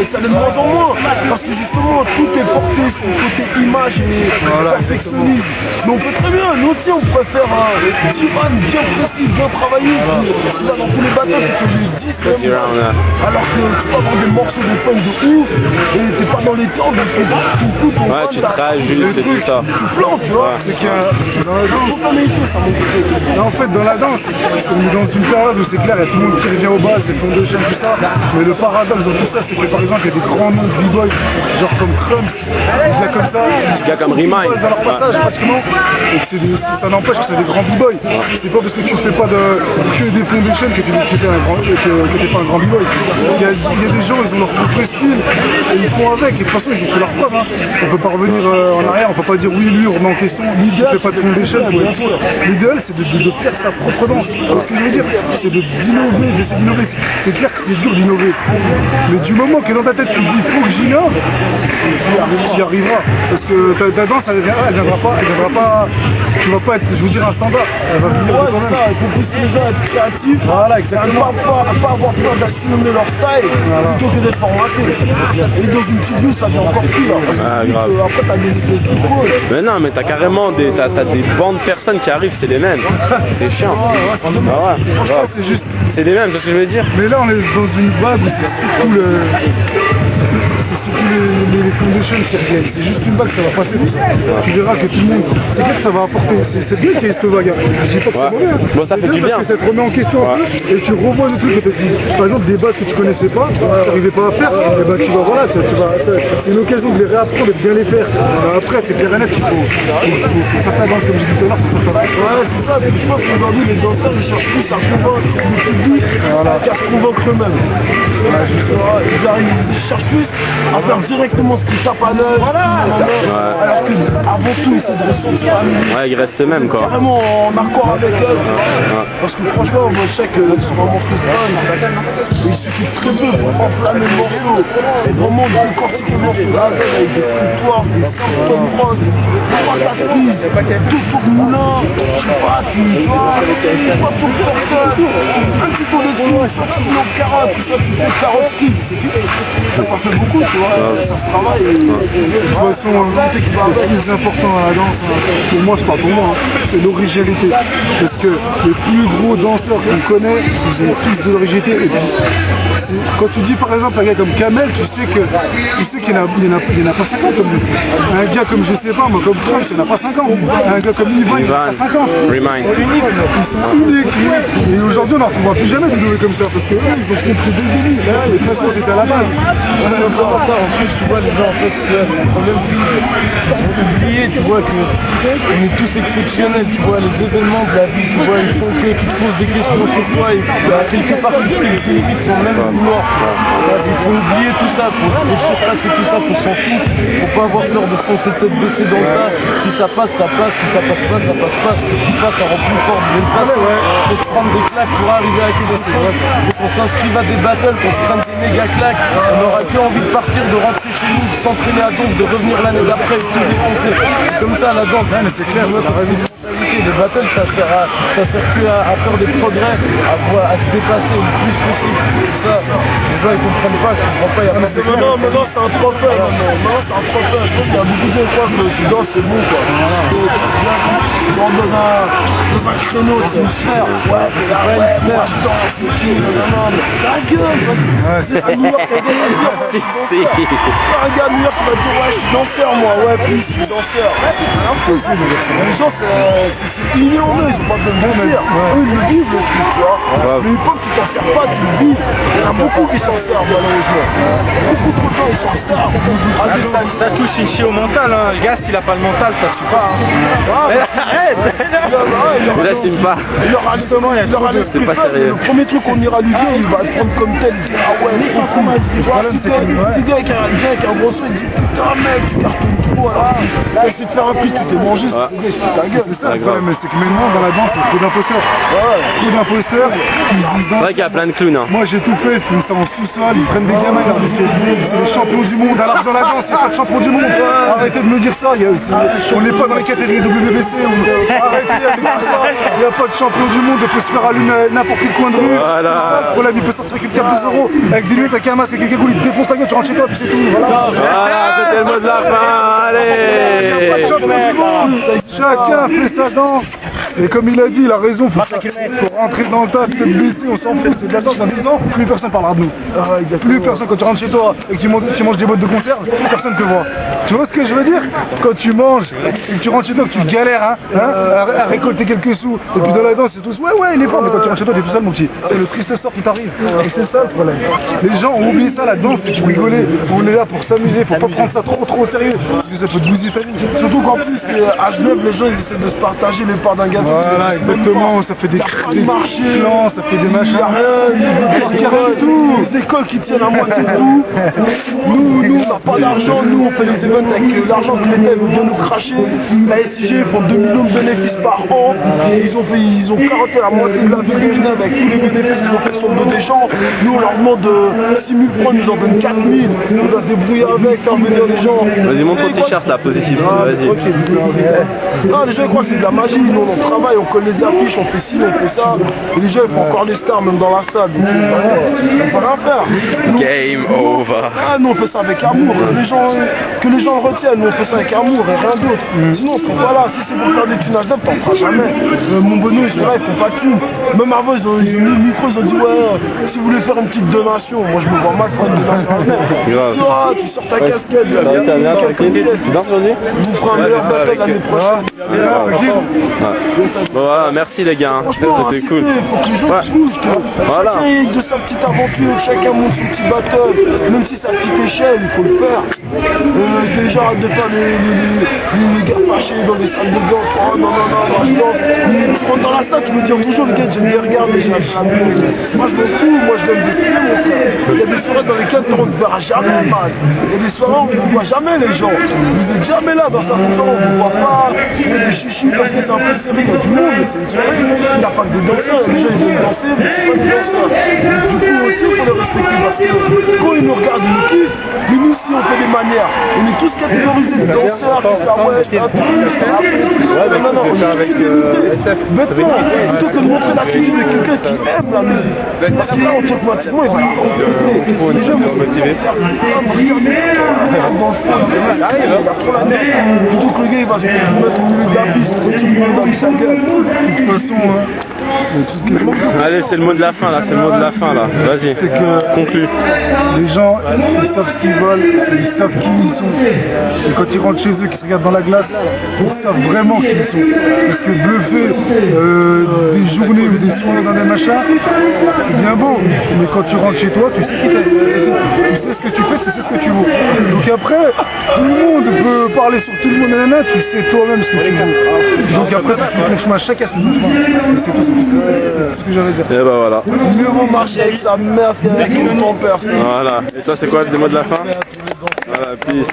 mais ça l'est de moins en moins. Parce que justement, tout est porté sur le côté image et perfectionnisme. Mais on peut très bien, nous aussi on préfère un T-Man bien précis, bien travaillé. Là, dans tous les battles, c'est que j'ai 10 même. Alors que tu peux avoir des morceaux de funk de ouf et t'es pas dans les temps, donc tu fous ton ouais, tu travailles juste et tout ça. Tu plantes, tu vois. C'est qu'il y a dans la danse. Là, en fait, dans la danse, on est dans une période où c'est clair, il y a tout le monde qui revient aux bases, les foundations, tout ça. Mais le paradoxe dans tout ça, c'est que par exemple, il y a des grands noms de b-boys, genre comme Crumbs, des gars comme ça, des gars comme Remind. Dans leur passage, pratiquement. Et ça n'empêche que c'est des grands b-boys. C'est pas parce que tu fais pas que des foundations que t'es pas un grand b-boy. Il y a des gens, ils ont leur propre style et ils font avec. Et de toute façon, ils ont fait leur preuve. Hein. On peut pas revenir en arrière, on peut pas dire oui, lui, on remet en question. L'idéal, fait pas de foundation. L'idéal, c'est de faire sa propre danse. Alors, ce que je veux dire, c'est d'innover, d'essayer d'innover. C'est clair que c'est dur d'innover. Mais du moment que dans ta tête, tu te dis, il faut que j'innove, tu y arriveras. Parce que ta danse, elle viendra pas, tu vas pas être, je veux dire, un standard. Elle va venir quand même. Il faut pousser les gens à être créatifs. Voilà, exactement. À pas avoir peur d'assumer leur style, plutôt que d'être formaté. Et dans une petite vie, ça vient encore plus là. Parce que après, t'as des mais non, mais t'as carrément des bandes de personnes qui arrivent, c'est les mêmes. C'est chiant. C'est les mêmes, c'est ce que je veux dire. Mais là, on est dans une vague où c'est tout les foundations qui reviennent. C'est juste une vague, ça va passer tout ça. Tu verras que tout le monde, c'est clair que ça va apporter. C'est bien qu'il y ait cette vague. Je dis pas que c'est mauvais. Bon, ça fait du bien. Parce que ça te remet en question un peu et tu revois des trucs que par exemple des bases que tu connaissais pas, tu n'arrivais pas à faire, et ben tu vas voilà, c'est une occasion de les réapprendre et de bien les faire. Après, c'est clair et net qu'il faut faire ta danse comme je disais tout à l'heure. Ouais, c'est ça, mais je pense qu'aujourd'hui les danseurs ils cherchent plus à convaincre le public qu'à se convaincre eux-mêmes. Ils cherchent plus à faire directement ce qu'ils tapent à l'œil. Alors qu'avant tout, ils sont de ressources familiales. Ouais, ils restent eux-mêmes quoi. Carrément en accord avec eux. Parce que franchement, moi je sais que sur un morceau de fun, il suffit de très peu pour enflammer le morceau. Et vraiment décortiquer le morceau de la Z avec des foutoirs, des symptômes roses, des patates, tout pour moulin, je sais pas, tu vois, pas pour le porteur, un petit peu de tout, soit tu mets en carotte, soit tu fais carotte qui, ça pas fait beaucoup, tu vois, ça se travaille. De toute façon, le plus important à la danse, pour moi, c'est pas pour moi, c'est l'originalité. Parce que les plus gros danseurs qu'on connaît, ils ont tous de l'originalité. Et puis, quand tu dis par exemple un gars comme Kamel, tu sais qu'il n'y en a pas 50 comme lui. Un gars comme je sais pas, moi comme Trump, il n'y en a pas 50. Un gars comme Ivan, il n'y en a pas 50. Remind. Ils sont uniques. Et aujourd'hui, on n'en retrouvera plus jamais des comme ça. Parce que eux, ils ont compris dès le début. Les façons, c'était à la base. En plus, tu vois, les gens, en fait, le problème, c'est qu'ils ont oublié, tu vois, qu'on est tous exceptionnels, tu vois, les événements de la vie, tu vois, ils font que tu te poses des questions sur toi, et quelque part, tu fais des limites sans même vouloir. Il faut oublier tout ça, faut surpasser tout ça, faut s'en foutre, faut pas avoir peur de foncer tête baissée dans le tas. Si ça passe, ça passe, si ça passe pas, ça passe pas. Ce qui passe, ça rend plus fort, mais pas, faut se prendre des claques pour arriver à quelque chose. Faut qu'on s'inscrive à des battles, qu'on se prenne des méga claques, on n'aura plus envie de partir, de rentrer chez nous, de s'entraîner à donc, de revenir l'année d'après et tout défoncer. Comme ça la danse, c'est clair, les battles ça sert plus à faire des progrès, à se dépasser le plus possible. Ça, les gens ils comprennent pas, je comprends pas, il y a pas de non, mais non, c'est un trophée, non, c'est un trophée. Je pense qu'il y a beaucoup de gens qui croient que tu danses, c'est bon quoi. Tu rentres dans un créneau, c'est une sphère, ouais, c'est une sphère, je danse, non, mais ta gueule, c'est un New York, un gars à New York qui va dire ouais, je suis danseur moi, ouais, puis je suis danseur. Les gens, c'est ignoré, ils sont pas besoin de le dire. Eux, ils le vivent, le truc, tu vois. Mais une fois que tu t'en sers pas, tu le vis. Il y en a beaucoup qui s'en servent, malheureusement. Beaucoup trop de gens, ils s'en servent. Ça touche une chie au mental, hein. Le gars, s'il a pas le mental, ça suffit pas. Arrête. Il assume pas. Il aura justement, il aura l'esprit faible. Le premier truc qu'on ira lui dire, il va le prendre comme tel. Il dit ah ouais, trop cool. Si gars avec un gros son, il dit putain mec, tu cartonnes trop. Là, essaie de faire un pitch, tu t'es mangé, c'est ta gueule. mais c'est que maintenant, dans la danse, c'est trop d'imposteurs. Trop d'imposteurs qui se disent C'est vrai qu'il y a plein de clowns. Hein. moi j'ai tout fait, ils font ça en sous-sol, ils prennent des gamins, ils leur disent que c'est les champions du monde, alors que dans la danse, il n'y a pas de champion du monde. Arrêtez de me dire ça, on n'est pas dans les catégories WBC, arrêtez avec tout ça, il n'y a pas de champion du monde, on peut se faire allumer à n'importe quel coin de rue. Voilà. Pour la vie, il peut sortir avec une carte de 2 euros, avec des lunettes, avec un masque, avec quelqu'un qui te défonce la gueule, tu rentres chez toi, puis c'est tout. Voilà, c'était le mot de la fin. Allez. Chacun fait sa danse. Et comme il a dit, il a raison, faut rentrer dans le tas, tête baissée, on s'en fout, c'est de la danse dans 10 ans, plus personne parlera de nous. Plus personne, quand tu rentres chez toi et que tu manges des boîtes de conserve, plus personne te voit. Tu vois ce que je veux dire? Quand tu manges et que tu rentres chez toi, que tu galères à récolter quelques sous, et puis dans la danse, c'est tous, ouais, il est fort, mais quand tu rentres chez toi, t'es tout seul, mon petit. C'est le triste sort qui t'arrive. Et c'est ça le problème. Les gens ont oublié ça, la danse, c'est tu rigoler. On est là pour s'amuser, faut pas prendre ça trop au sérieux. Parce que ça peut te bousiller ta vie. Surtout qu'en plus, à Genève, les gens ils essaient de se partager les parts d'un gâteau. Voilà, exactement, ça fait des marchés, ça fait des machins. Il y a rien du tout. Les écoles qui tiennent à moitié tout. Nous, on n'a pas d'argent. Nous, on fait les événements avec l'argent que l'État vient nous cracher. La SIG font 2 millions de bénéfices par an. Ils ont carotté la moitié de la ville de Genève avec tous les bénéfices qu'ils ont fait sur le dos des gens. Nous, on leur demande 6 000 francs, ils nous en donnent 4 000. On doit se débrouiller avec, faire venir les gens. Vas-y, montre ton t-shirt là, positif. Vas-y. Non, les gens ils croient que c'est de la magie. Nous, on travaille, on colle les affiches, on fait ci, on fait ça. Et les gens ils font encore les stars, même dans la salle. Donc, on peut rien faire. Nous, Game over. nous on fait ça avec amour, que les gens le retiennent, nous on fait ça avec amour et rien d'autre. Sinon on serait pas là, si c'est pour faire des thunes à Genève, t'en feras jamais. Mon bonhomme, c'est vrai, ils font pas de thunes. Même avant ils ont mis le micro, ils ont dit ouais, si vous voulez faire une petite donation, moi je me vois mal faire une donation à Genève. Grave. Tu sors ta casquette, Bien, tranquille. Tu danses aujourd'hui? vous ferez un meilleur battle l'année prochaine. Bon voilà, merci les gars. C'était cool. Faut que les gens bougent, que Voilà. chacun ait de sa petite aventure, chacun monte son petit battle, même si c'est à petite échelle, il faut le faire. Les gens arrêtent de faire les gars fâchés dans les salles de danse. Oh non, je danse. Je rentre dans la salle, tu me dis bonjour les gars, je me regarde, mais j'ai la muse. Moi je m'en fous, moi je donne des films, mon frère. Il y a des soirées dans lesquelles on ne verra jamais, man. Il y a des soirées où on ne voit jamais les gens. Vous n'êtes jamais là dans certaines soirées, on ne voit pas. Il y a des chichis parce que c'est un peu serré, il y a du monde, mais c'est une soirée. Il n'y a pas que des danseurs, les gens ils viennent danser, mais c'est pas des danseurs. Du coup aussi, il faut les respecter parce que quand ils nous regardent, ils nous kiffent. Mais nous, si on fait des manières, on est tous catégorisés, les danseurs, qui ça, ouais, je fais un truc, je fais un truc. Non, on est avec SF. Bêtement, plutôt que de montrer la critique de quelqu'un qui aime la musique. Parce que là, automatiquement, il va la rencontrer. Les gens vont se motiver. Regardez, il arrive, il a trop la tête. Plutôt que le gars, il va se mettre au milieu de la piste, tout le monde dans sa gueule. De toute façon, Allez, c'est le mot de la fin là, c'est le mot de la fin là. Vas-y, conclue. les gens, ils savent ce qu'ils veulent, ils savent qui ils sont. Et quand ils rentrent chez eux, qu'ils se regardent dans la glace, ils savent vraiment qui ils sont. Parce que bluffer des journées ou des soirées dans des machins, c'est bien beau. Mais quand tu rentres chez toi, tu sais qui t'es. Tu sais ce que tu fais, tu sais ce que tu vaux. Donc après, tout le monde peut parler sur tout le monde, tu sais toi-même ce que tu vaux. Donc après, tu fais ton chemin, chacun son chemin. Et c'est tout ce que j'avais à dire. Et bah voilà. mieux vaut marcher avec sa mère qu'avec ton père. Voilà. Et toi, c'est quoi le mot de la fin? Voilà, peace.